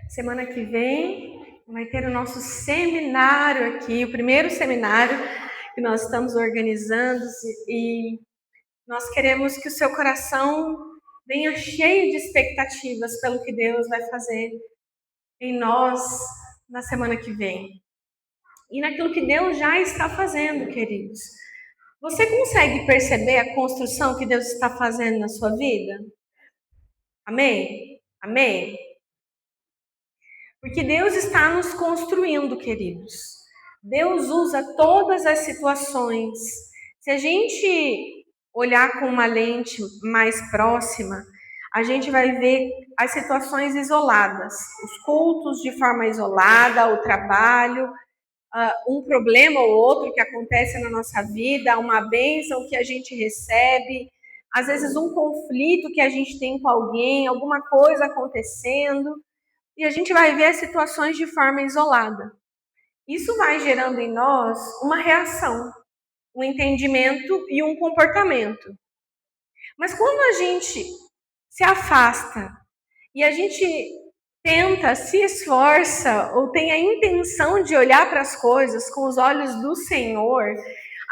Semana que vem vai ter o nosso seminário aqui, o primeiro seminário que nós estamos organizando, e nós queremos que o seu coração venha cheio de expectativas pelo que Deus vai fazer em nós na semana que vem. E naquilo que Deus já está fazendo, queridos. Você consegue perceber a construção que Deus está fazendo na sua vida? Amém? Amém? Porque Deus está nos construindo, queridos. Deus usa todas as situações. Se a gente olhar com uma lente mais próxima, a gente vai ver as situações isoladas, os cultos de forma isolada, o trabalho, um problema ou outro que acontece na nossa vida, uma bênção que a gente recebe, às vezes um conflito que a gente tem com alguém, alguma coisa acontecendo. E a gente vai ver as situações de forma isolada. Isso vai gerando em nós uma reação, um entendimento e um comportamento. Mas quando a gente se afasta e a gente tenta, se esforça ou tem a intenção de olhar para as coisas com os olhos do Senhor,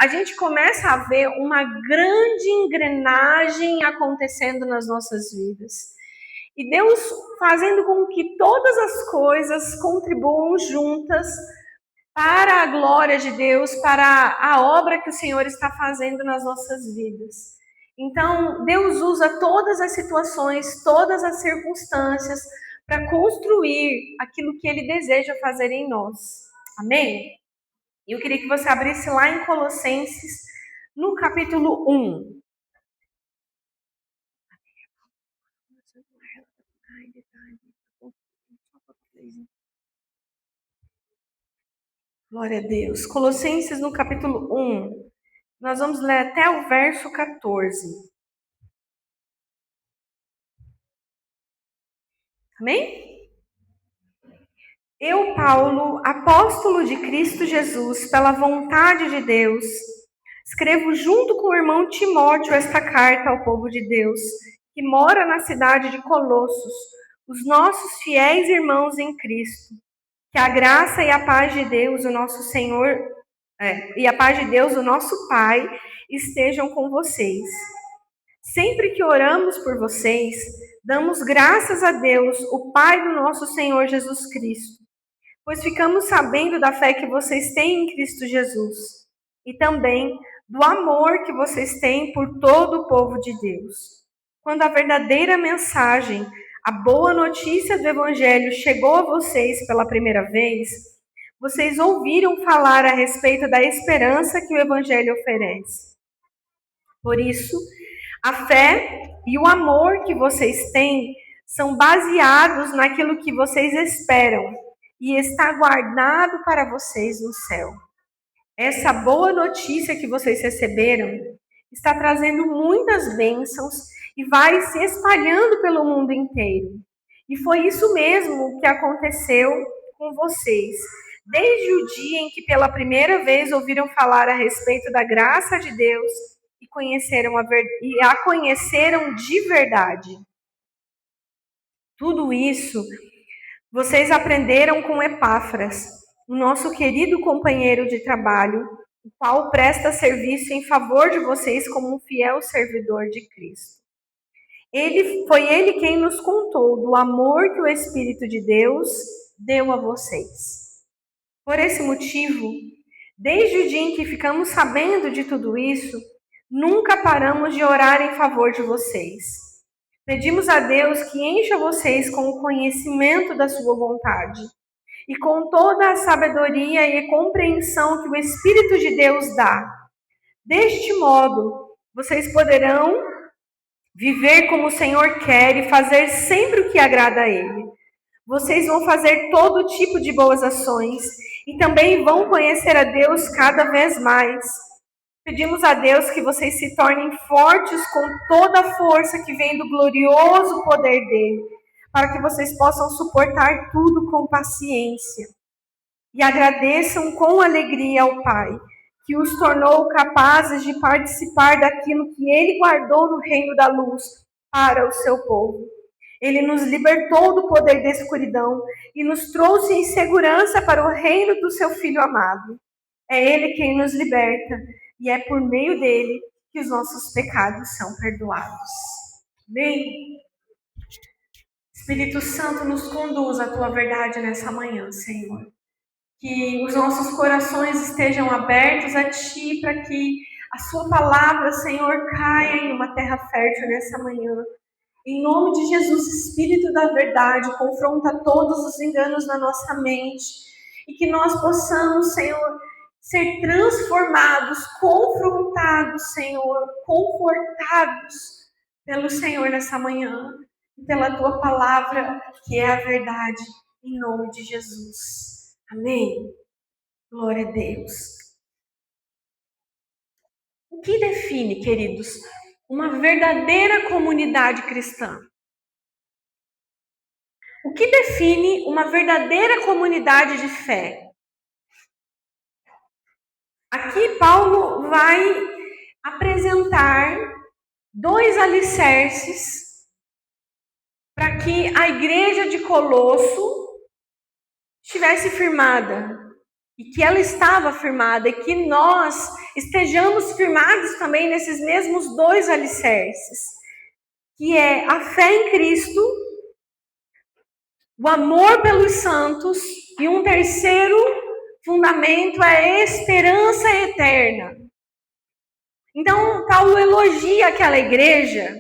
a gente começa a ver uma grande engrenagem acontecendo nas nossas vidas. E Deus fazendo com que todas as coisas contribuam juntas para a glória de Deus, para a obra que o Senhor está fazendo nas nossas vidas. Então, Deus usa todas as situações, todas as circunstâncias para construir aquilo que Ele deseja fazer em nós. Amém? E eu queria que você abrisse lá em Colossenses, no capítulo 1. Glória a Deus. Colossenses no capítulo 1. Nós vamos ler até o verso 14. Amém? Eu, Paulo, apóstolo de Cristo Jesus, pela vontade de Deus, escrevo junto com o irmão Timóteo esta carta ao povo de Deus, que mora na cidade de Colossos, os nossos fiéis irmãos em Cristo. Que a graça e a paz de Deus, o nosso Senhor, e a paz de Deus, o nosso Pai, estejam com vocês. Sempre que oramos por vocês, damos graças a Deus, o Pai do nosso Senhor Jesus Cristo, pois ficamos sabendo da fé que vocês têm em Cristo Jesus e também do amor que vocês têm por todo o povo de Deus. Quando a verdadeira mensagem, a boa notícia do Evangelho chegou a vocês pela primeira vez, vocês ouviram falar a respeito da esperança que o Evangelho oferece. Por isso, a fé e o amor que vocês têm são baseados naquilo que vocês esperam e está guardado para vocês no céu. Essa boa notícia que vocês receberam está trazendo muitas bênçãos e vai se espalhando pelo mundo inteiro. E foi isso mesmo que aconteceu com vocês. Desde o dia em que pela primeira vez ouviram falar a respeito da graça de Deus e a conheceram de verdade. Tudo isso vocês aprenderam com Epáfras, o nosso querido companheiro de trabalho, o qual presta serviço em favor de vocês como um fiel servidor de Cristo. Foi ele quem nos contou do amor que o Espírito de Deus deu a vocês. Por esse motivo, desde o dia em que ficamos sabendo de tudo isso, nunca paramos de orar em favor de vocês. Pedimos a Deus que encha vocês com o conhecimento da sua vontade e com toda a sabedoria e compreensão que o Espírito de Deus dá. Deste modo, vocês poderão viver como o Senhor quer e fazer sempre o que agrada a Ele. Vocês vão fazer todo tipo de boas ações e também vão conhecer a Deus cada vez mais. Pedimos a Deus que vocês se tornem fortes com toda a força que vem do glorioso poder dele, para que vocês possam suportar tudo com paciência. E agradeçam com alegria ao Pai, que os tornou capazes de participar daquilo que ele guardou no reino da luz para o seu povo. Ele nos libertou do poder da escuridão e nos trouxe em segurança para o reino do seu Filho amado. É Ele quem nos liberta e é por meio dele que os nossos pecados são perdoados. Amém? Espírito Santo, nos conduz à tua verdade nessa manhã, Senhor. Que os nossos corações estejam abertos a ti, para que a sua palavra, Senhor, caia em uma terra fértil nessa manhã. Em nome de Jesus, Espírito da verdade, confronta todos os enganos na nossa mente e que nós possamos, Senhor, ser transformados, confrontados, Senhor, confortados pelo Senhor nessa manhã e pela tua palavra, que é a verdade, em nome de Jesus. Amém? Glória a Deus. O que define, queridos, uma verdadeira comunidade cristã? O que define uma verdadeira comunidade de fé? Aqui Paulo vai apresentar 2 alicerces para que a igreja de Colosso estivesse firmada, e que ela estava firmada, e que nós estejamos firmados também nesses mesmos 2 alicerces, que é a fé em Cristo, o amor pelos santos, e um terceiro fundamento é a esperança eterna. Então, Paulo elogia aquela igreja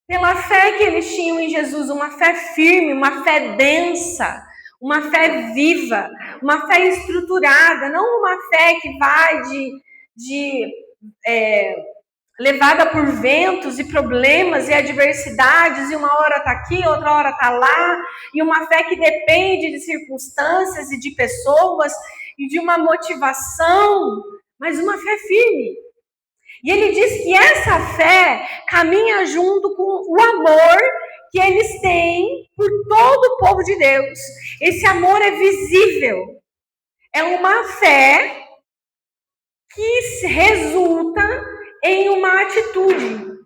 pela fé que eles tinham em Jesus, uma fé firme, uma fé densa, uma fé viva, uma fé estruturada, não uma fé que vai levada por ventos e problemas e adversidades, e uma hora está aqui, outra hora está lá, e uma fé que depende de circunstâncias e de pessoas e de uma motivação, mas uma fé firme. E ele diz que essa fé caminha junto com o amor que eles têm por todo o povo de Deus. Esse amor é visível. É uma fé que resulta em uma atitude.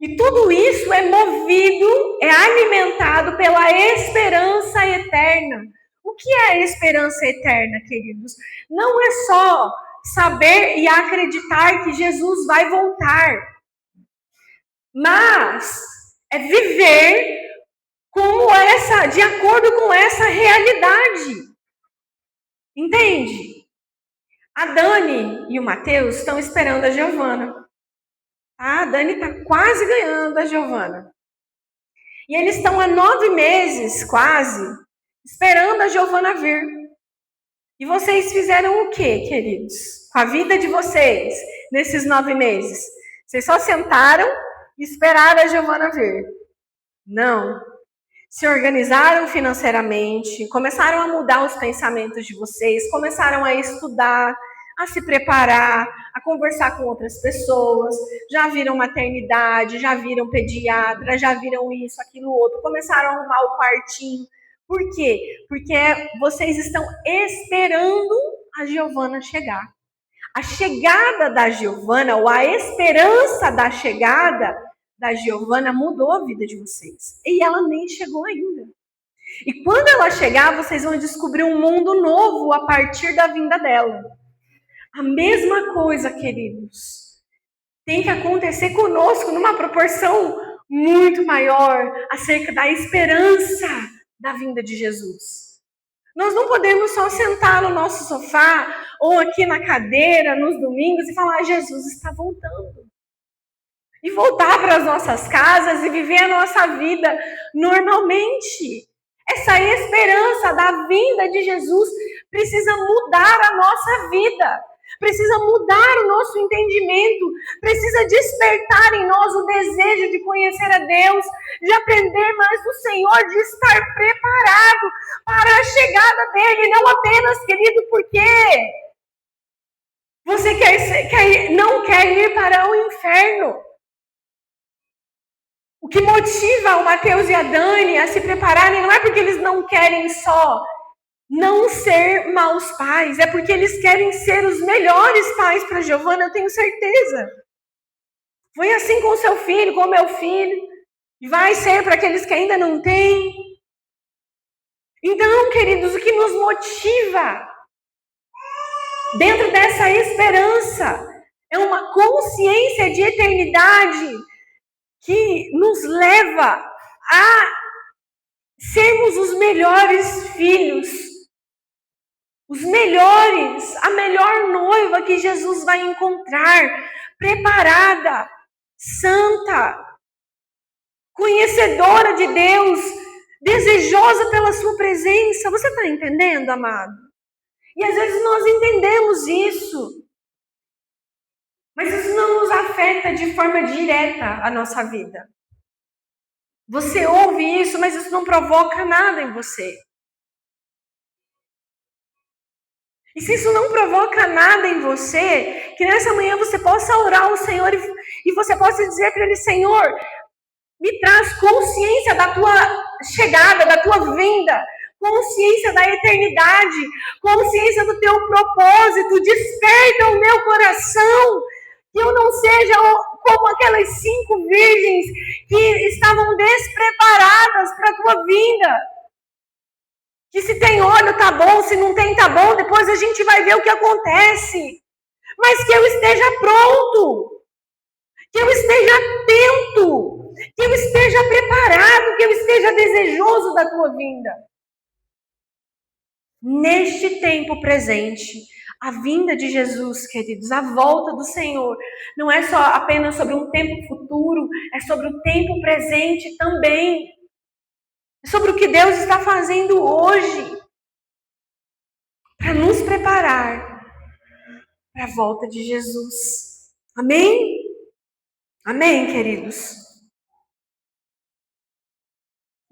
E tudo isso é movido, é alimentado pela esperança eterna. O que é a esperança eterna, queridos? Não é só saber e acreditar que Jesus vai voltar, mas é viver de acordo com essa realidade. Entende? A Dani e o Matheus estão esperando a Giovana. A Dani está quase ganhando a Giovana. E eles estão há 9 meses, quase, esperando a Giovana vir. E vocês fizeram o quê, queridos? Com a vida de vocês, nesses 9 meses? Vocês só sentaram e esperaram a Giovana vir? Não. Se organizaram financeiramente, começaram a mudar os pensamentos de vocês, começaram a estudar, a se preparar, a conversar com outras pessoas, já viram maternidade, já viram pediatra, já viram isso, aquilo, outro, começaram a arrumar o quartinho. Por quê? Porque vocês estão esperando a Giovana chegar. A chegada da Giovana, ou a esperança da chegada da Giovana mudou a vida de vocês. E ela nem chegou ainda. E quando ela chegar, vocês vão descobrir um mundo novo a partir da vinda dela. A mesma coisa, queridos, tem que acontecer conosco numa proporção muito maior acerca da esperança da vinda de Jesus. Nós não podemos só sentar no nosso sofá ou aqui na cadeira nos domingos e falar: Jesus está voltando. E voltar para as nossas casas e viver a nossa vida normalmente. Essa esperança da vinda de Jesus precisa mudar a nossa vida. Precisa mudar o nosso entendimento, precisa despertar em nós o desejo de conhecer a Deus, de aprender mais do Senhor, de estar preparado para a chegada dele, não apenas, querido, porque você não quer ir para o inferno. O que motiva o Matheus e a Dani a se prepararem não é porque eles não querem só não ser maus pais, é porque eles querem ser os melhores pais para Giovana, eu tenho certeza. Foi assim com o seu filho, com o meu filho. E vai ser para aqueles que ainda não têm. Então, queridos, o que nos motiva dentro dessa esperança é uma consciência de eternidade que nos leva a sermos os melhores filhos, os melhores, a melhor noiva que Jesus vai encontrar, preparada, santa, conhecedora de Deus, desejosa pela sua presença. Você está entendendo, amado? E às vezes nós entendemos isso, mas isso não nos afeta de forma direta a nossa vida. Você ouve isso, mas isso não provoca nada em você. E se isso não provoca nada em você, que nessa manhã você possa orar ao Senhor e você possa dizer para Ele: Senhor, me traz consciência da tua chegada, da tua vinda, consciência da eternidade, consciência do teu propósito, desperta o meu coração, que eu não seja como aquelas 5 virgens que estavam despreparadas para a tua vinda. Que se tem óleo tá bom, se não tem tá bom, depois a gente vai ver o que acontece. Mas que eu esteja pronto, que eu esteja atento, que eu esteja preparado, que eu esteja desejoso da tua vinda. Neste tempo presente, a vinda de Jesus, queridos, a volta do Senhor, não é só apenas sobre um tempo futuro, é sobre o tempo presente também. É sobre o que Deus está fazendo hoje, para nos preparar para a volta de Jesus. Amém? Amém, queridos?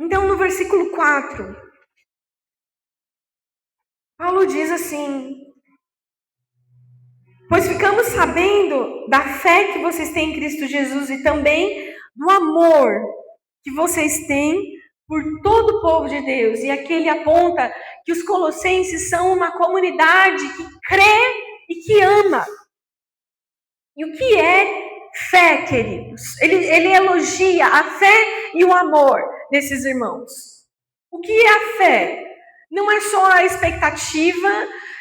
Então, no versículo 4, Paulo diz assim: pois ficamos sabendo da fé que vocês têm em Cristo Jesus e também do amor que vocês têm por todo o povo de Deus. E aqui ele aponta que os colossenses são uma comunidade que crê e que ama. E o que é fé, queridos? Ele elogia a fé e o amor desses irmãos. O que é a fé? Não é só a expectativa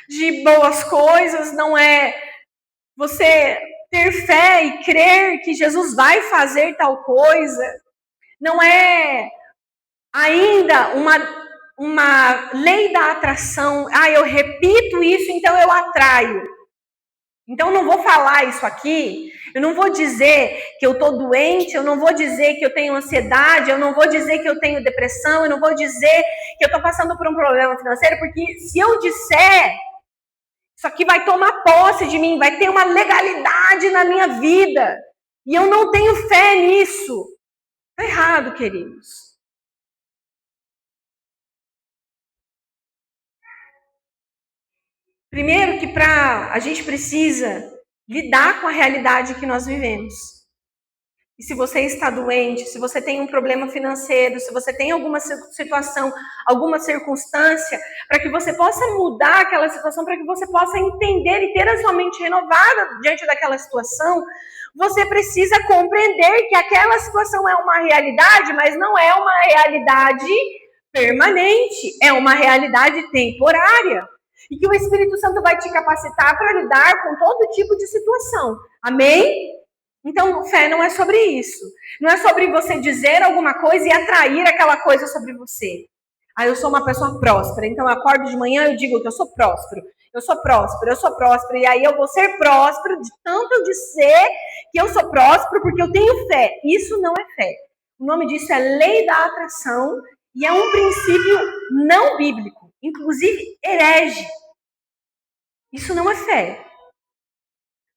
de boas coisas, não é você ter fé e crer que Jesus vai fazer tal coisa, não é ainda uma lei da atração. Eu repito isso, então eu atraio. Então, eu não vou falar isso aqui, eu não vou dizer que eu estou doente, eu não vou dizer que eu tenho ansiedade, eu não vou dizer que eu tenho depressão, eu não vou dizer que eu estou passando por um problema financeiro, porque se eu disser, isso aqui vai tomar posse de mim, vai ter uma legalidade na minha vida, e eu não tenho fé nisso. Está errado, queridos. Primeiro que a gente precisa lidar com a realidade que nós vivemos. E se você está doente, se você tem um problema financeiro, se você tem alguma situação, alguma circunstância, para que você possa mudar aquela situação, para que você possa entender e ter a sua mente renovada diante daquela situação, você precisa compreender que aquela situação é uma realidade, mas não é uma realidade permanente, é uma realidade temporária. E que o Espírito Santo vai te capacitar para lidar com todo tipo de situação. Amém? Então, fé não é sobre isso. Não é sobre você dizer alguma coisa e atrair aquela coisa sobre você. Eu sou uma pessoa próspera, então eu acordo de manhã e eu digo que eu sou próspero. Eu sou próspero, eu sou próspero. E aí eu vou ser próspero de tanto eu dizer que eu sou próspero porque eu tenho fé. Isso não é fé. O nome disso é lei da atração e é um princípio não bíblico. Inclusive herege. Isso não é fé.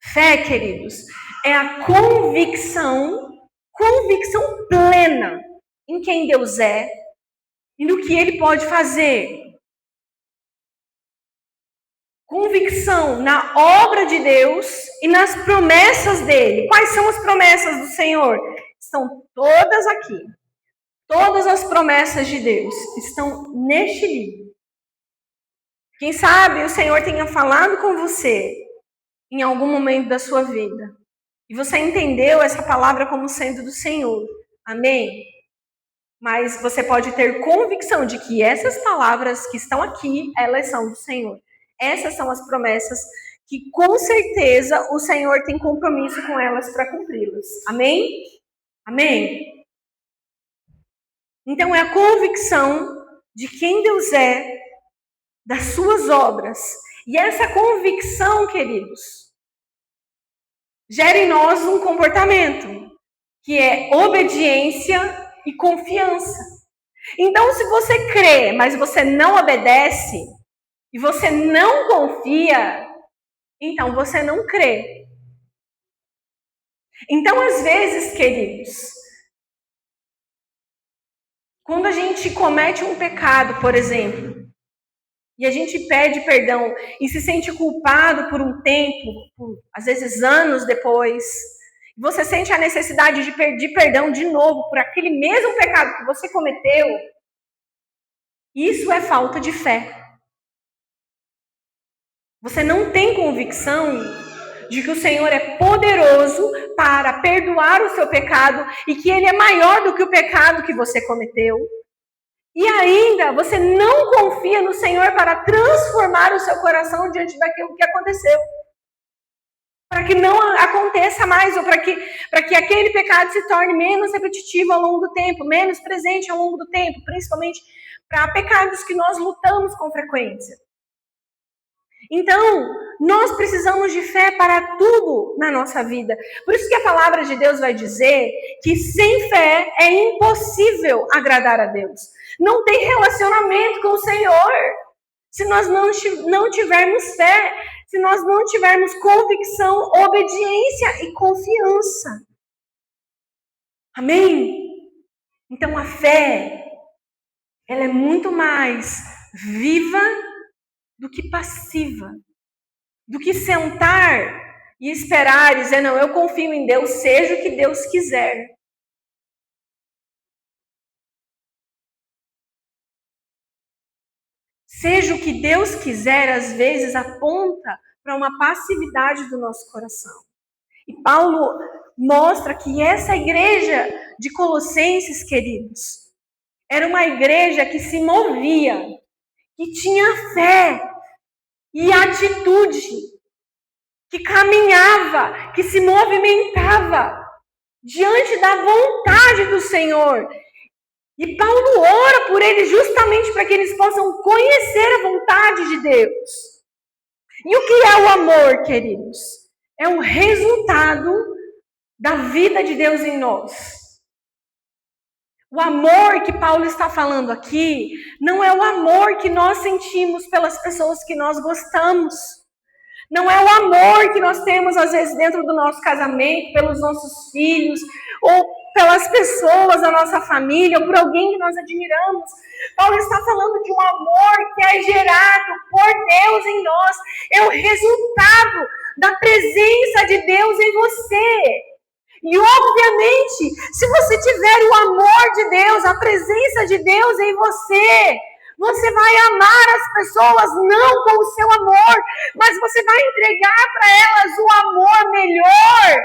Fé, queridos, é a convicção plena em quem Deus é e no que Ele pode fazer. Convicção na obra de Deus e nas promessas dele. Quais são as promessas do Senhor? Estão todas aqui. Todas as promessas de Deus estão neste livro. Quem sabe o Senhor tenha falado com você em algum momento da sua vida. E você entendeu essa palavra como sendo do Senhor. Amém? Mas você pode ter convicção de que essas palavras que estão aqui, elas são do Senhor. Essas são as promessas que com certeza o Senhor tem compromisso com elas para cumpri-las. Amém? Amém? Então é a convicção de quem Deus é, das suas obras. E essa convicção, queridos, gera em nós um comportamento, que é obediência e confiança. Então, se você crê, mas você não obedece, e você não confia, então você não crê. Então, às vezes, queridos, quando a gente comete um pecado, por exemplo, e a gente pede perdão e se sente culpado por um tempo, às vezes anos depois, você sente a necessidade de pedir perdão de novo por aquele mesmo pecado que você cometeu, isso é falta de fé. Você não tem convicção de que o Senhor é poderoso para perdoar o seu pecado e que Ele é maior do que o pecado que você cometeu. E ainda, você não confia no Senhor para transformar o seu coração diante daquilo que aconteceu. Para que não aconteça mais, ou para que aquele pecado se torne menos repetitivo ao longo do tempo, menos presente ao longo do tempo, principalmente para pecados que nós lutamos com frequência. Então, nós precisamos de fé para tudo na nossa vida. Por isso que a palavra de Deus vai dizer que sem fé é impossível agradar a Deus. Não tem relacionamento com o Senhor se nós não tivermos fé, se nós não tivermos convicção, obediência e confiança. Amém? Então a fé, ela é muito mais viva do que passiva, do que sentar e esperar e dizer, não, eu confio em Deus, seja o que Deus quiser. Seja o que Deus quiser, às vezes aponta para uma passividade do nosso coração. E Paulo mostra que essa igreja de Colossenses, queridos, era uma igreja que se movia, que tinha fé e atitude, que caminhava, que se movimentava diante da vontade do Senhor. E Paulo ora por eles justamente para que eles possam conhecer a vontade de Deus. E o que é o amor, queridos? É o resultado da vida de Deus em nós. O amor que Paulo está falando aqui não é o amor que nós sentimos pelas pessoas que nós gostamos. Não é o amor que nós temos, às vezes, dentro do nosso casamento, pelos nossos filhos, ou pelas pessoas da nossa família, ou por alguém que nós admiramos. Paulo está falando de um amor que é gerado por Deus em nós. É o resultado da presença de Deus em você. E, obviamente, se você tiver o amor de Deus, a presença de Deus em você, você vai amar as pessoas não com o seu amor, mas você vai entregar para elas o amor melhor.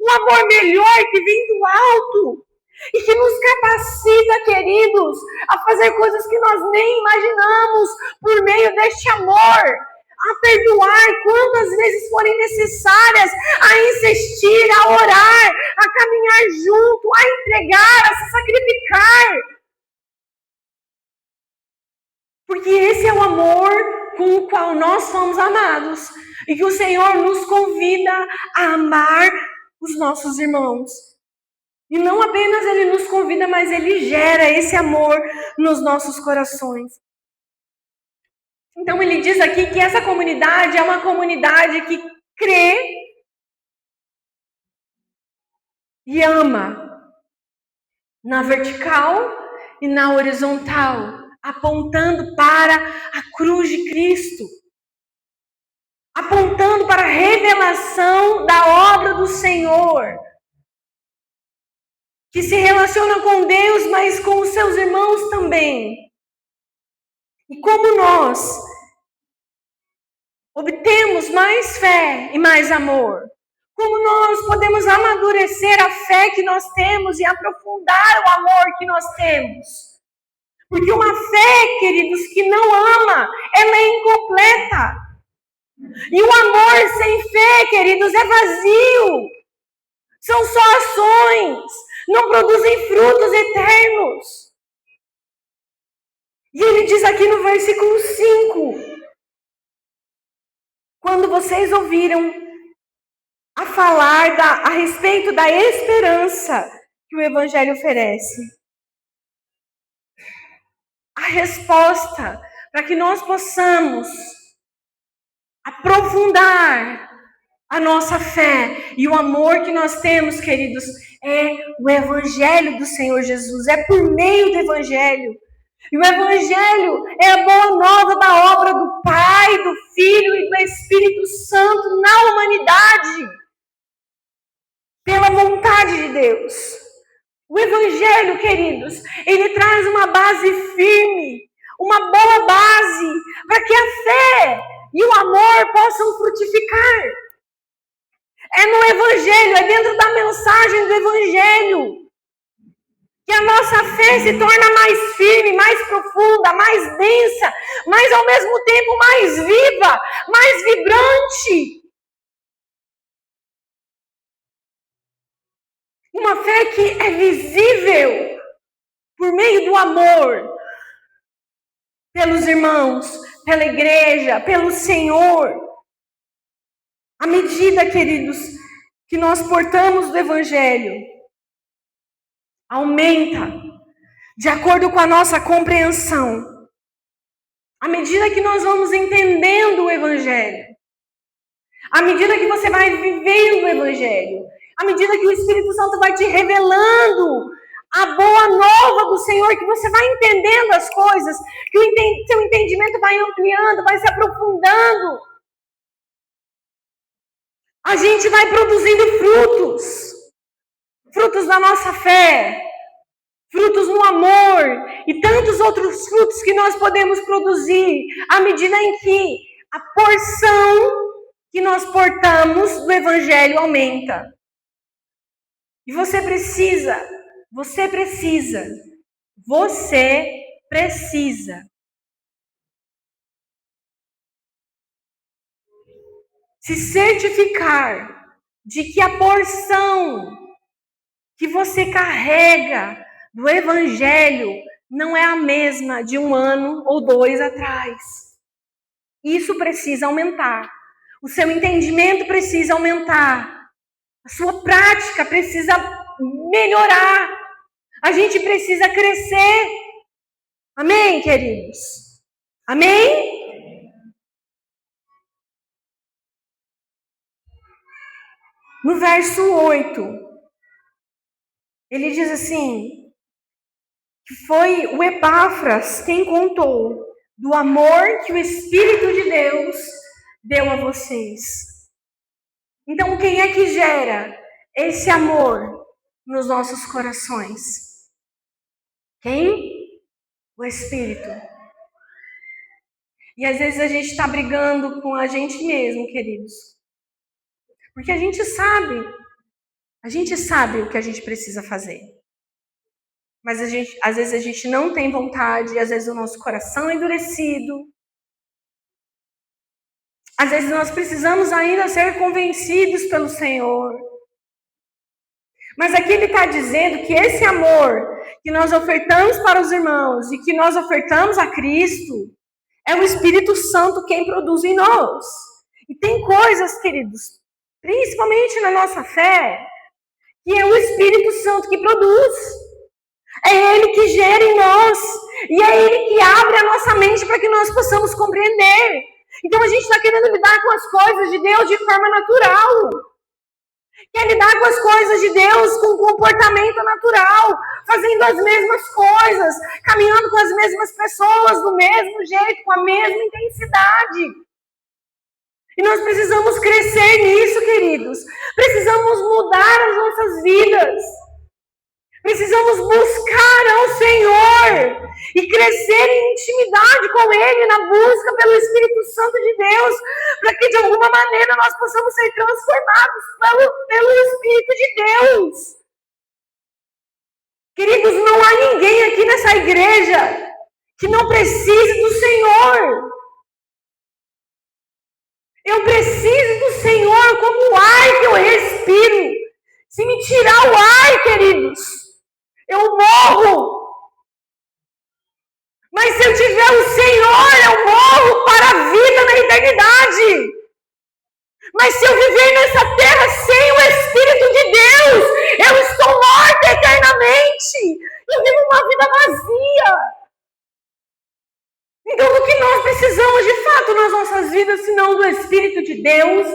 Um amor melhor que vem do alto e que nos capacita, queridos, a fazer coisas que nós nem imaginamos por meio deste amor. A perdoar quantas vezes forem necessárias, a insistir, a orar, a caminhar junto, a entregar, a se sacrificar. Porque esse é o amor com o qual nós somos amados. E que o Senhor nos convida a amar os nossos irmãos. E não apenas Ele nos convida, mas Ele gera esse amor nos nossos corações. Então ele diz aqui que essa comunidade é uma comunidade que crê e ama na vertical e na horizontal, apontando para a cruz de Cristo, apontando para a revelação da obra do Senhor, que se relaciona com Deus, mas com os seus irmãos também. E como nós obtemos mais fé e mais amor? Como nós podemos amadurecer a fé que nós temos e aprofundar o amor que nós temos? Porque uma fé, queridos, que não ama, ela é incompleta. E o amor sem fé, queridos, é vazio. São só ações, não produzem frutos eternos. E ele diz aqui no versículo 5, quando vocês ouviram a falar a respeito da esperança que o Evangelho oferece, a resposta para que nós possamos aprofundar a nossa fé e o amor que nós temos, queridos, é o Evangelho do Senhor Jesus, é por meio do Evangelho. E o Evangelho é a boa nova da obra do Pai, do Filho e do Espírito Santo na humanidade, pela vontade de Deus. O Evangelho, queridos, ele traz uma base firme, uma boa base, para que a fé e o amor possam frutificar. É no Evangelho, é dentro da mensagem do Evangelho que a nossa fé se torna mais firme, mais profunda, mais densa, mas ao mesmo tempo mais viva, mais vibrante. Uma fé que é visível por meio do amor pelos irmãos, pela igreja, pelo Senhor. À medida, queridos, que nós portamos do Evangelho, aumenta de acordo com a nossa compreensão. À medida que nós vamos entendendo o Evangelho, à medida que você vai vivendo o Evangelho, à medida que o Espírito Santo vai te revelando a boa nova do Senhor, que você vai entendendo as coisas, que o seu entendimento vai ampliando, vai se aprofundando, a gente vai produzindo frutos da nossa fé, frutos no amor e tantos outros frutos que nós podemos produzir à medida em que a porção que nós portamos do Evangelho aumenta. E você precisa se certificar de que a porção que você carrega do Evangelho não é a mesma de 1 ano ou 2 atrás. Isso precisa aumentar. O seu entendimento precisa aumentar. A sua prática precisa melhorar. A gente precisa crescer. Amém, queridos? Amém? No verso 8, ele diz assim, que foi o Epáfras quem contou do amor que o Espírito de Deus deu a vocês. Então, quem é que gera esse amor nos nossos corações? Quem? O Espírito. E às vezes a gente está brigando com a gente mesmo, queridos. Porque a gente sabe o que a gente precisa fazer. Mas às vezes a gente não tem vontade, às vezes o nosso coração é endurecido. Às vezes nós precisamos ainda ser convencidos pelo Senhor. Mas aqui ele está dizendo que esse amor que nós ofertamos para os irmãos e que nós ofertamos a Cristo, é o Espírito Santo quem produz em nós. E tem coisas, queridos, principalmente na nossa fé, que é o Espírito Santo que produz. É Ele que gera em nós. E é Ele que abre a nossa mente para que nós possamos compreender. Então a gente está querendo lidar com as coisas de Deus de forma natural. Quer lidar com as coisas de Deus com comportamento natural, fazendo as mesmas coisas, caminhando com as mesmas pessoas, do mesmo jeito, com a mesma intensidade. E nós precisamos crescer nisso, queridos. Precisamos mudar as nossas vidas. Precisamos buscar ao Senhor e crescer em intimidade com Ele, na busca pelo Espírito Santo de Deus, para que de alguma maneira nós possamos ser transformados pelo Espírito de Deus. Queridos, não há ninguém aqui nessa igreja que não precise do Senhor. Eu preciso do Senhor como o ar que eu respiro. Se me tirar o ar, queridos, eu morro. Mas se eu tiver o Senhor, eu morro para a vida na eternidade. Mas se eu viver nessa terra sem o Espírito de Deus, eu estou morta eternamente. Eu vivo uma vida vazia. Então, o que nós precisamos de fato nas nossas vidas, senão do Espírito de Deus,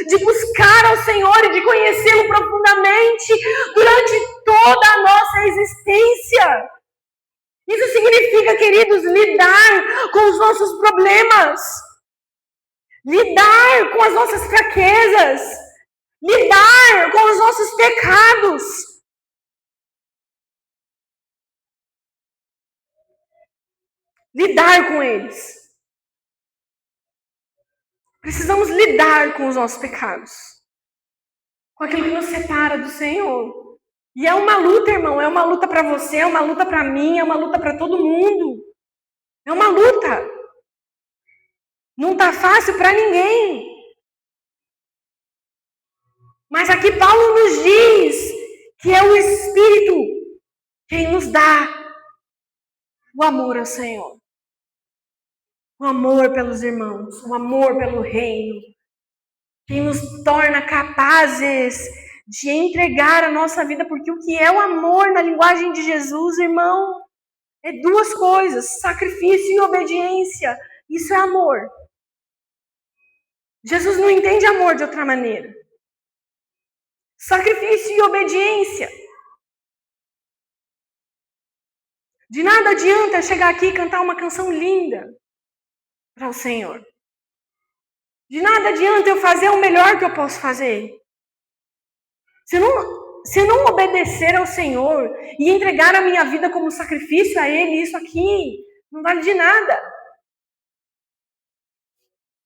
de buscar ao Senhor e de conhecê-lo profundamente durante toda a nossa existência. Isso significa, queridos, lidar com os nossos problemas, lidar com as nossas fraquezas, lidar com os nossos pecados. Lidar com eles. Precisamos lidar com os nossos pecados, com aquilo que nos separa do Senhor. E é uma luta, irmão, é uma luta para você, é uma luta para mim, é uma luta para todo mundo. É uma luta. Não está fácil para ninguém. Mas aqui Paulo nos diz que é o Espírito quem nos dá o amor ao Senhor. O amor pelos irmãos, o amor pelo reino, que nos torna capazes de entregar a nossa vida, porque o que é o amor na linguagem de Jesus, irmão, é duas coisas, sacrifício e obediência. Isso é amor. Jesus não entende amor de outra maneira. Sacrifício e obediência. De nada adianta chegar aqui e cantar uma canção linda para o Senhor. De nada adianta eu fazer o melhor que eu posso fazer. Se eu não obedecer ao Senhor e entregar a minha vida como sacrifício a Ele, isso aqui não vale de nada.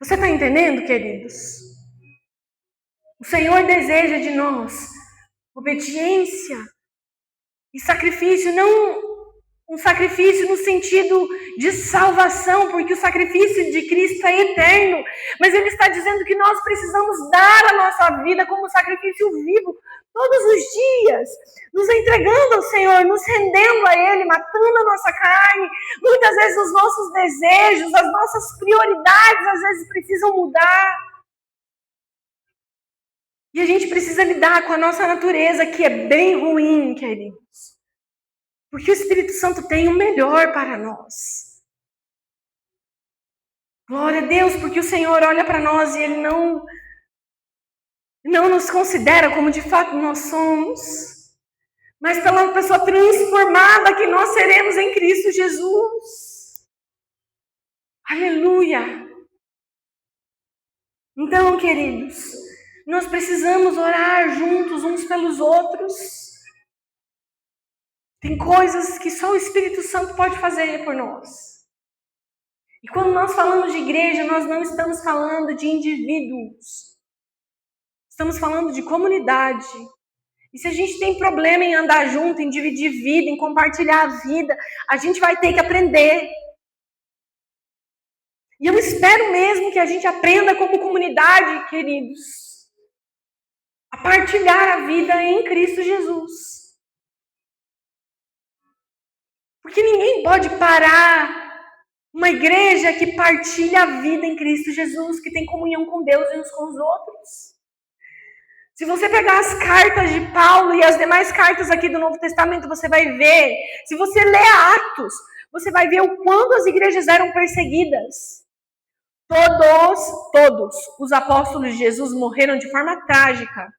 Você está entendendo, queridos? O Senhor deseja de nós obediência e sacrifício, não um sacrifício no sentido de salvação, porque o sacrifício de Cristo é eterno, mas Ele está dizendo que nós precisamos dar a nossa vida como sacrifício vivo, todos os dias, nos entregando ao Senhor, nos rendendo a Ele, matando a nossa carne. Muitas vezes os nossos desejos, as nossas prioridades, às vezes precisam mudar. E a gente precisa lidar com a nossa natureza, que é bem ruim, queridos. Porque o Espírito Santo tem o melhor para nós. Glória a Deus, porque o Senhor olha para nós e Ele não nos considera como de fato nós somos, mas pela pessoa transformada que nós seremos em Cristo Jesus. Aleluia! Então, queridos, nós precisamos orar juntos uns pelos outros. Tem coisas que só o Espírito Santo pode fazer por nós. E quando nós falamos de igreja, nós não estamos falando de indivíduos. Estamos falando de comunidade. E se a gente tem problema em andar junto, em dividir vida, em compartilhar a vida, a gente vai ter que aprender. E eu espero mesmo que a gente aprenda como comunidade, queridos, a partilhar a vida em Cristo Jesus. Porque ninguém pode parar uma igreja que partilha a vida em Cristo Jesus, que tem comunhão com Deus e uns com os outros. Se você pegar as cartas de Paulo e as demais cartas aqui do Novo Testamento, você vai ver. Se você ler Atos, você vai ver o quanto as igrejas eram perseguidas. Todos os apóstolos de Jesus morreram de forma trágica.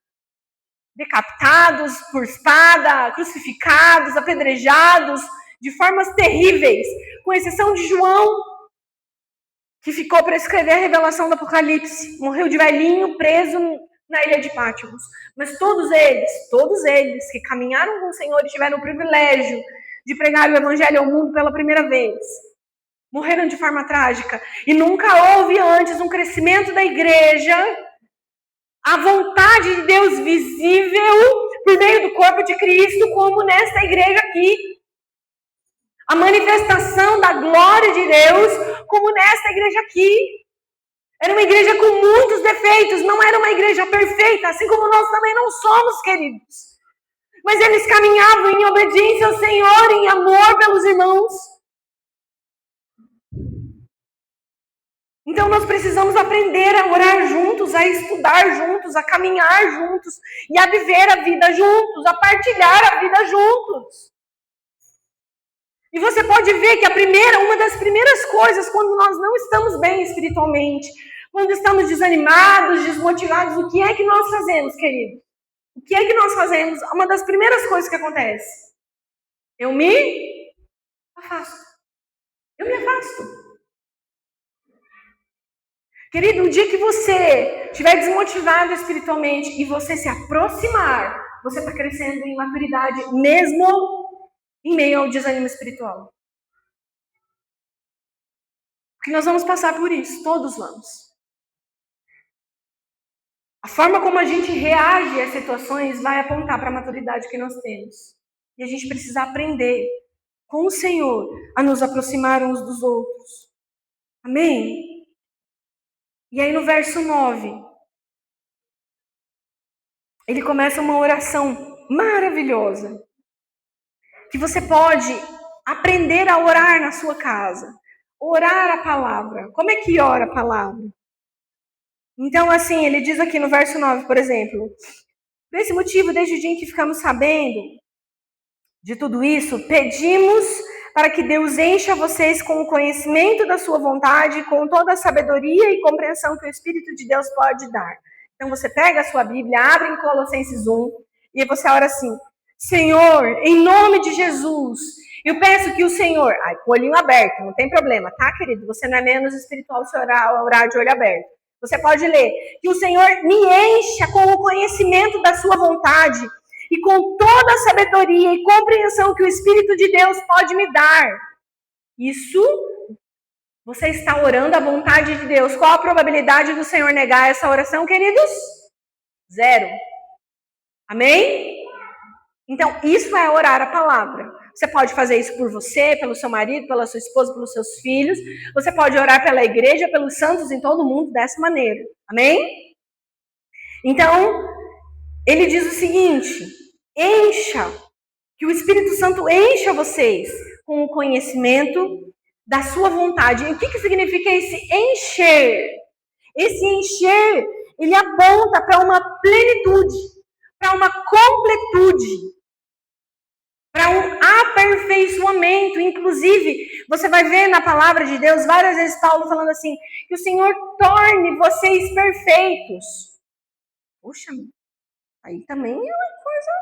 Decapitados por espada, crucificados, apedrejados, de formas terríveis, com exceção de João, que ficou para escrever a revelação do Apocalipse. Morreu de velhinho, preso na ilha de Pátimos. Mas todos eles que caminharam com o Senhor e tiveram o privilégio de pregar o Evangelho ao mundo pela primeira vez, morreram de forma trágica. E nunca houve antes um crescimento da igreja, a vontade de Deus visível por meio do corpo de Cristo, como nesta igreja aqui. A manifestação da glória de Deus, como nesta igreja aqui. Era uma igreja com muitos defeitos, não era uma igreja perfeita, assim como nós também não somos, queridos. Mas eles caminhavam em obediência ao Senhor, em amor pelos irmãos. Então nós precisamos aprender a orar juntos, a estudar juntos, a caminhar juntos e a viver a vida juntos, a partilhar a vida juntos. E você pode ver que uma das primeiras coisas, quando nós não estamos bem espiritualmente, quando estamos desanimados, desmotivados, o que é que nós fazemos, querido? O que é que nós fazemos? Uma das primeiras coisas que acontece. Eu me afasto. Eu me afasto. Querido, um dia que você estiver desmotivado espiritualmente e você se aproximar, você está crescendo em maturidade, mesmo em meio ao desânimo espiritual. Porque nós vamos passar por isso, todos vamos. A forma como a gente reage às situações vai apontar para a maturidade que nós temos. E a gente precisa aprender com o Senhor a nos aproximar uns dos outros. Amém? E aí no verso 9, ele começa uma oração maravilhosa. Que você pode aprender a orar na sua casa. Orar a palavra. Como é que ora a palavra? Então, assim, ele diz aqui no verso 9, por exemplo. Por esse motivo, desde o dia em que ficamos sabendo de tudo isso, pedimos para que Deus encha vocês com o conhecimento da sua vontade, com toda a sabedoria e compreensão que o Espírito de Deus pode dar. Então, você pega a sua Bíblia, abre em Colossenses 1, e você ora assim: Senhor, em nome de Jesus, eu peço que o Senhor... com o olhinho aberto, não tem problema, tá, querido? Você não é menos espiritual se orar de olho aberto. Você pode ler: que o Senhor me encha com o conhecimento da sua vontade e com toda a sabedoria e compreensão que o Espírito de Deus pode me dar. Isso, você está orando a vontade de Deus. Qual a probabilidade do Senhor negar essa oração, queridos? 0. Amém? Então, isso é orar a palavra. Você pode fazer isso por você, pelo seu marido, pela sua esposa, pelos seus filhos. Você pode orar pela igreja, pelos santos em todo o mundo dessa maneira. Amém? Então, ele diz o seguinte: que o Espírito Santo encha vocês com o conhecimento da sua vontade. E o que significa esse encher? Esse encher, ele aponta para uma plenitude, para uma completude, para um aperfeiçoamento. Inclusive, você vai ver na palavra de Deus várias vezes Paulo falando assim: que o Senhor torne vocês perfeitos. Puxa, aí também é uma coisa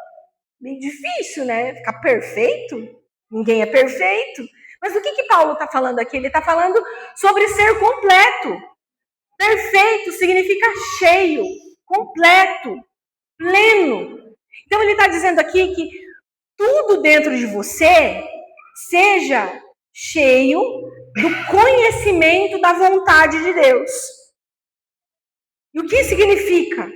bem difícil, né? Ficar perfeito. Ninguém é perfeito. Mas o que Paulo está falando aqui? Ele está falando sobre ser completo. Perfeito significa cheio, completo, pleno. Então ele está dizendo aqui que tudo dentro de você seja cheio do conhecimento da vontade de Deus. E o que significa?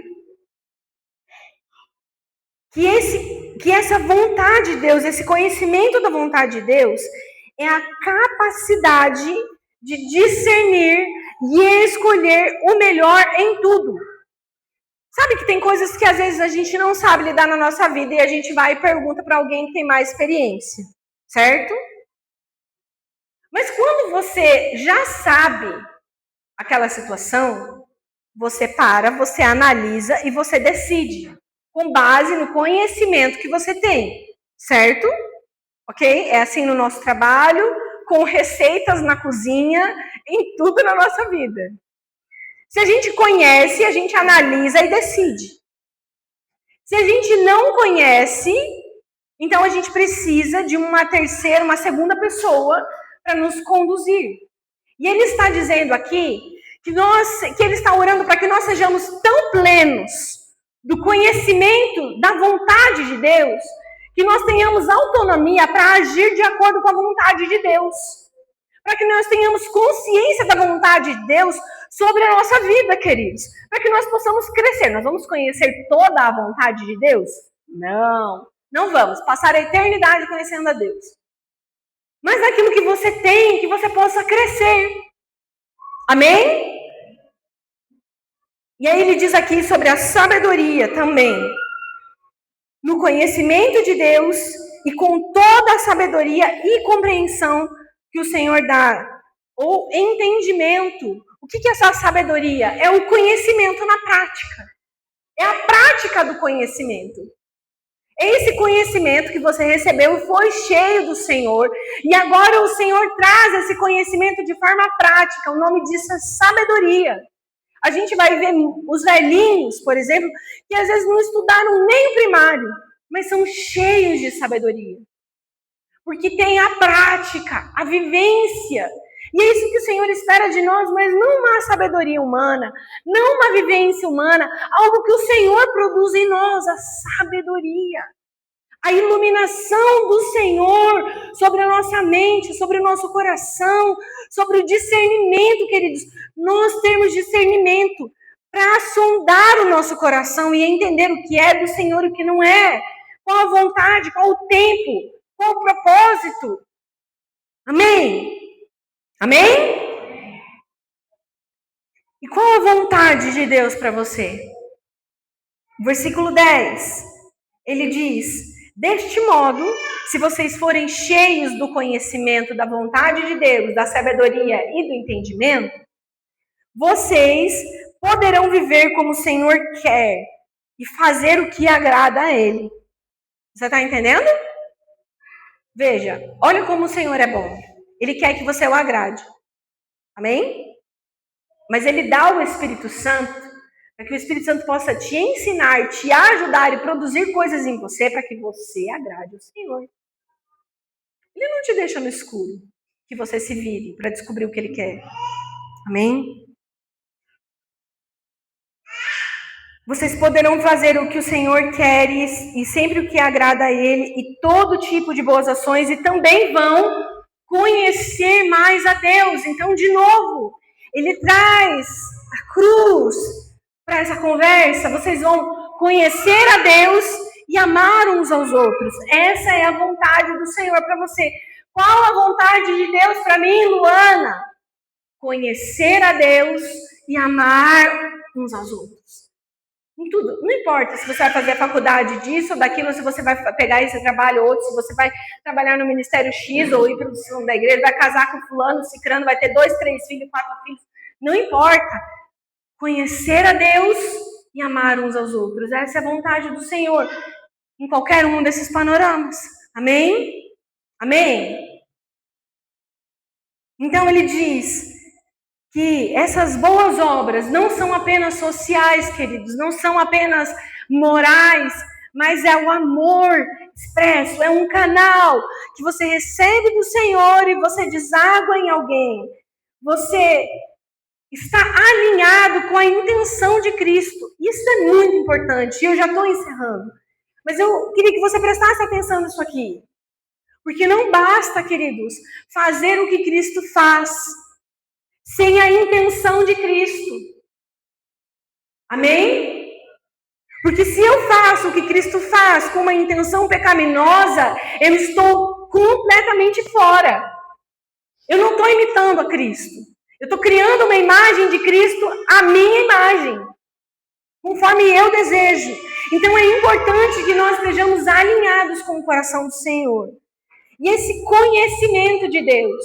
Que essa vontade de Deus, esse conhecimento da vontade de Deus, é a capacidade de discernir e escolher o melhor em tudo. Sabe que tem coisas que às vezes a gente não sabe lidar na nossa vida e a gente vai e pergunta para alguém que tem mais experiência, certo? Mas quando você já sabe aquela situação, você para, você analisa e você decide, com base no conhecimento que você tem, certo? Ok? É assim no nosso trabalho, com receitas na cozinha, em tudo na nossa vida. Se a gente conhece, a gente analisa e decide. Se a gente não conhece, então a gente precisa de uma segunda pessoa para nos conduzir. E ele está dizendo aqui que ele está orando para que nós sejamos tão plenos do conhecimento da vontade de Deus, que nós tenhamos autonomia para agir de acordo com a vontade de Deus. para que nós tenhamos consciência da vontade de Deus sobre a nossa vida, queridos. Para que nós possamos crescer. Nós vamos conhecer toda a vontade de Deus? Não, não vamos. Passar a eternidade conhecendo a Deus. Mas naquilo que você tem, que você possa crescer. Amém? E aí ele diz aqui sobre a sabedoria também. No conhecimento de Deus e com toda a sabedoria e compreensão que o Senhor dá. Ou entendimento. O que é essa sabedoria? É o conhecimento na prática. É a prática do conhecimento. Esse conhecimento que você recebeu foi cheio do Senhor. E agora o Senhor traz esse conhecimento de forma prática. O nome disso é sabedoria. A gente vai ver os velhinhos, por exemplo, que às vezes não estudaram nem o primário, mas são cheios de sabedoria. Porque tem a prática, a vivência. E é isso que o Senhor espera de nós, mas não uma sabedoria humana, não uma vivência humana, algo que o Senhor produz em nós, a sabedoria. A iluminação do Senhor sobre a nossa mente, sobre o nosso coração, sobre o discernimento, queridos. Nós temos discernimento para sondar o nosso coração e entender o que é do Senhor e o que não é. Qual a vontade, qual o tempo, qual o propósito. Amém? Amém? E qual a vontade de Deus para você? Versículo 10, ele diz: deste modo, se vocês forem cheios do conhecimento da vontade de Deus, da sabedoria e do entendimento, vocês poderão viver como o Senhor quer e fazer o que agrada a Ele. Você está entendendo? Veja, olha como o Senhor é bom. Ele quer que você o agrade. Amém? Mas Ele dá o Espírito Santo para que o Espírito Santo possa te ensinar, te ajudar e produzir coisas em você para que você agrade o Senhor. Ele não te deixa no escuro, que você se vire para descobrir o que Ele quer. Amém? Vocês poderão fazer o que o Senhor quer e sempre o que agrada a Ele e todo tipo de boas ações e também vão conhecer mais a Deus. Então, de novo, Ele traz a cruz para essa conversa. Vocês vão conhecer a Deus e amar uns aos outros. Essa é a vontade do Senhor para você. Qual a vontade de Deus para mim, Luana? Conhecer a Deus e amar uns aos outros. Em tudo. Não importa se você vai fazer a faculdade disso ou daquilo, se você vai pegar esse trabalho ou outro, se você vai trabalhar no Ministério X ou ir para o salão da igreja, vai casar com fulano, cicrano, vai ter 2, 3 filhos, 4 filhos. Não importa. Conhecer a Deus e amar uns aos outros. Essa é a vontade do Senhor em qualquer um desses panoramas. Amém? Amém? Então ele diz que essas boas obras não são apenas sociais, queridos, não são apenas morais, mas é o amor expresso, é um canal que você recebe do Senhor e você deságua em alguém. Você está alinhado com a intenção de Cristo. Isso é muito importante. E eu já estou encerrando. Mas eu queria que você prestasse atenção nisso aqui. Porque não basta, queridos, fazer o que Cristo faz sem a intenção de Cristo. Amém? Porque se eu faço o que Cristo faz com uma intenção pecaminosa, eu estou completamente fora. Eu não estou imitando a Cristo. Eu estou criando uma imagem de Cristo, a minha imagem, conforme eu desejo. Então é importante que nós estejamos alinhados com o coração do Senhor. E esse conhecimento de Deus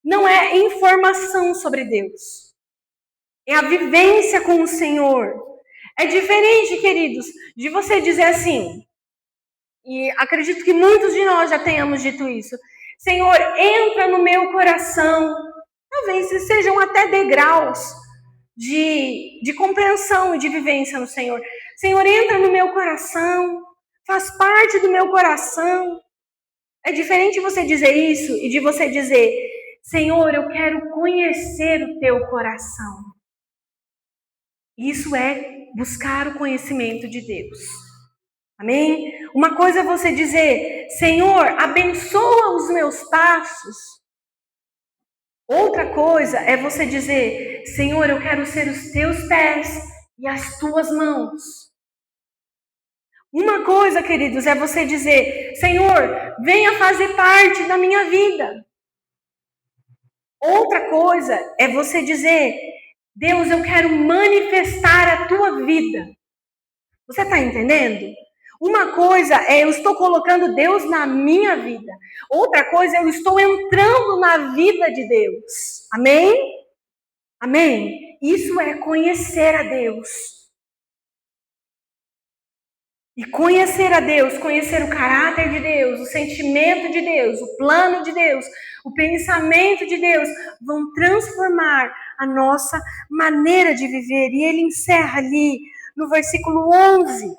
não é informação sobre Deus. É a vivência com o Senhor. É diferente, queridos, de você dizer assim, e acredito que muitos de nós já tenhamos dito isso: Senhor, entra no meu coração. Talvez sejam até degraus de compreensão e de vivência no Senhor. Senhor, entra no meu coração, faz parte do meu coração. É diferente você dizer isso e de você dizer: Senhor, eu quero conhecer o teu coração. Isso é buscar o conhecimento de Deus. Amém? Uma coisa é você dizer: Senhor, abençoa os meus passos. Outra coisa é você dizer: Senhor, eu quero ser os teus pés e as tuas mãos. Uma coisa, queridos, é você dizer: Senhor, venha fazer parte da minha vida. Outra coisa é você dizer: Deus, eu quero manifestar a tua vida. Você está entendendo? Uma coisa é eu estou colocando Deus na minha vida. Outra coisa é eu estou entrando na vida de Deus. Amém? Amém? Isso é conhecer a Deus. E conhecer a Deus, conhecer o caráter de Deus, o sentimento de Deus, o plano de Deus, o pensamento de Deus, vão transformar a nossa maneira de viver. E ele encerra ali no versículo 11,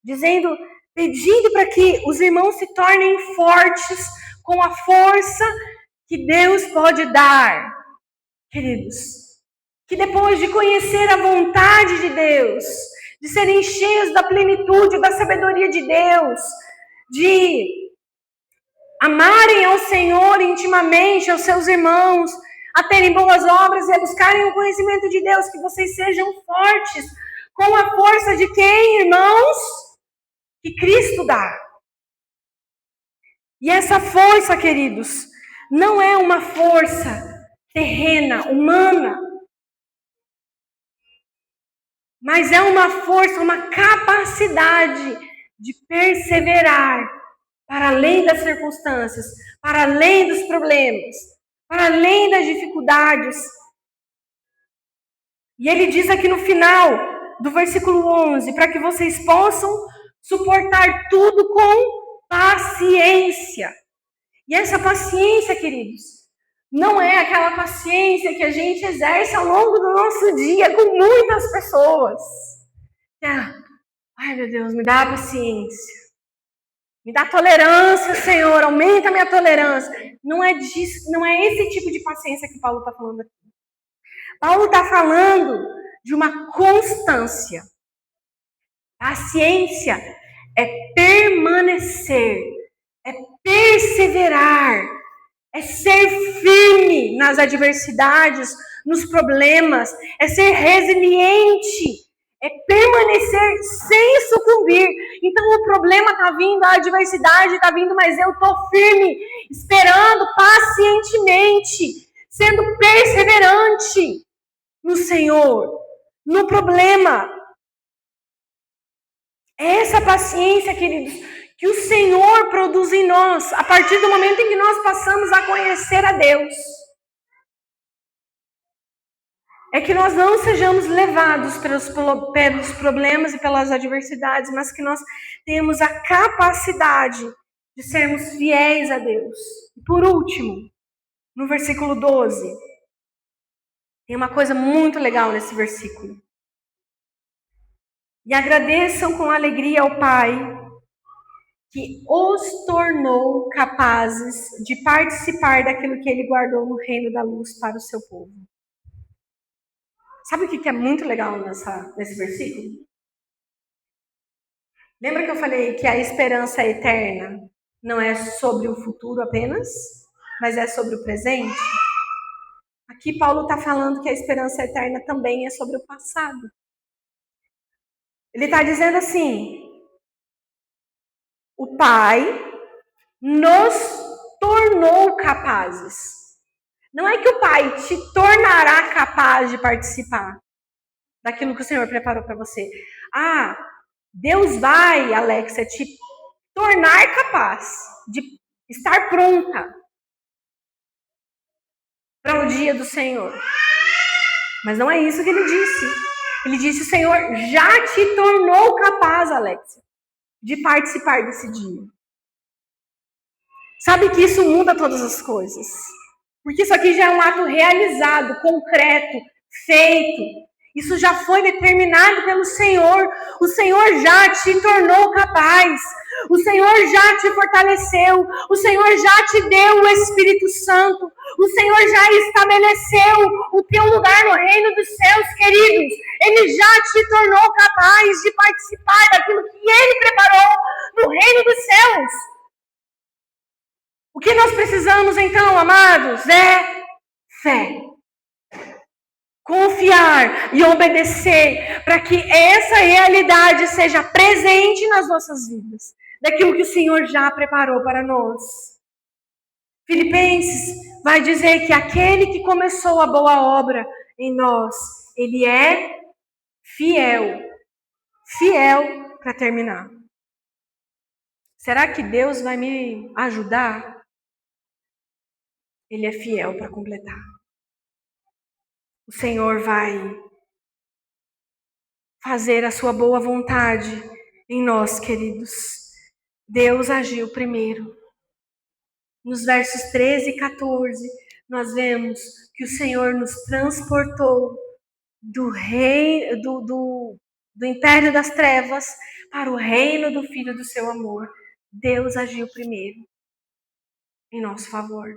dizendo, pedindo para que os irmãos se tornem fortes com a força que Deus pode dar. Queridos, que depois de conhecer a vontade de Deus, de serem cheios da plenitude, da sabedoria de Deus, de amarem ao Senhor intimamente, aos seus irmãos, a terem boas obras e a buscarem o conhecimento de Deus, que vocês sejam fortes com a força de quem, irmãos? Que Cristo dá. E essa força, queridos, não é uma força terrena, humana, mas é uma força, uma capacidade de perseverar para além das circunstâncias, para além dos problemas, para além das dificuldades. E ele diz aqui no final do versículo 11, para que vocês possam suportar tudo com paciência. E essa paciência, queridos, não é aquela paciência que a gente exerce ao longo do nosso dia com muitas pessoas. Ai, meu Deus, me dá paciência. Me dá tolerância, Senhor, aumenta a minha tolerância. Não é esse tipo de paciência que Paulo está falando aqui. Paulo está falando de uma constância. Paciência é permanecer, é perseverar, é ser firme nas adversidades, nos problemas, é ser resiliente, é permanecer sem sucumbir. Então o problema está vindo, a adversidade está vindo, mas eu estou firme, esperando pacientemente, sendo perseverante no Senhor, no problema. É essa paciência, queridos, que o Senhor produz em nós, a partir do momento em que nós passamos a conhecer a Deus. É que nós não sejamos levados pelos problemas e pelas adversidades, mas que nós tenhamos a capacidade de sermos fiéis a Deus. E por último, no versículo 12, tem uma coisa muito legal nesse versículo. E agradeçam com alegria ao Pai, que os tornou capazes de participar daquilo que Ele guardou no reino da luz para o seu povo. Sabe o que é muito legal nesse versículo? Lembra que eu falei que a esperança eterna não é sobre o futuro apenas, mas é sobre o presente? Aqui Paulo está falando que a esperança eterna também é sobre o passado. Ele está dizendo assim, o Pai nos tornou capazes. Não é que o Pai te tornará capaz de participar daquilo que o Senhor preparou para você. Deus vai, Alexia, te tornar capaz de estar pronta para o dia do Senhor. Mas não é isso que ele disse. Ele disse, o Senhor já te tornou capaz, Alexia, de participar desse dia. Sabe que isso muda todas as coisas. Porque isso aqui já é um ato realizado, concreto, feito. Isso já foi determinado pelo Senhor. O Senhor já te tornou capaz. O Senhor já te fortaleceu. O Senhor já te deu o Espírito Santo. O Senhor já estabeleceu o teu lugar no reino dos céus, queridos. Ele já te tornou capaz de participar daquilo que Ele preparou no reino dos céus. O que nós precisamos então, amados, é Fé. Confiar e obedecer para que essa realidade seja presente nas nossas vidas, daquilo que o Senhor já preparou para nós. Filipenses vai dizer que aquele que começou a boa obra em nós, ele é fiel para terminar. Será que Deus vai me ajudar? Ele é fiel para completar. O Senhor vai fazer a sua boa vontade em nós, queridos. Deus agiu primeiro. Nos versos 13 e 14, nós vemos que o Senhor nos transportou do império das trevas para o reino do Filho do seu amor. Deus agiu primeiro em nosso favor.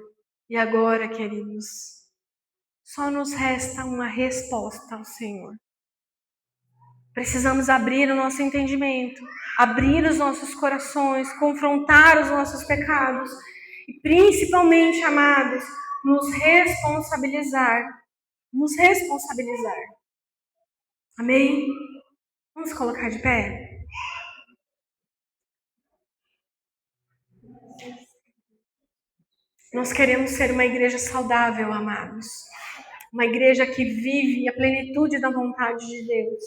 E agora, queridos, só nos resta uma resposta ao Senhor. Precisamos abrir o nosso entendimento, abrir os nossos corações, confrontar os nossos pecados e, principalmente, amados, nos responsabilizar. Nos responsabilizar. Amém? Vamos colocar de pé? Nós queremos ser uma igreja saudável, amados. Uma igreja que vive a plenitude da vontade de Deus.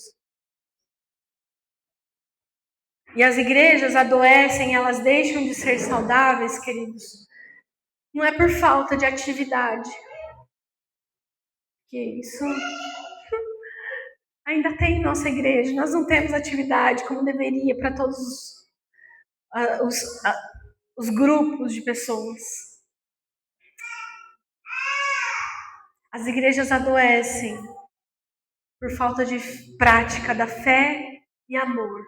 E as igrejas adoecem, elas deixam de ser saudáveis, queridos. Não é por falta de atividade. Que isso ainda tem em nossa igreja. Nós não temos atividade como deveria para todos os grupos de pessoas. As igrejas adoecem por falta de prática da fé e amor.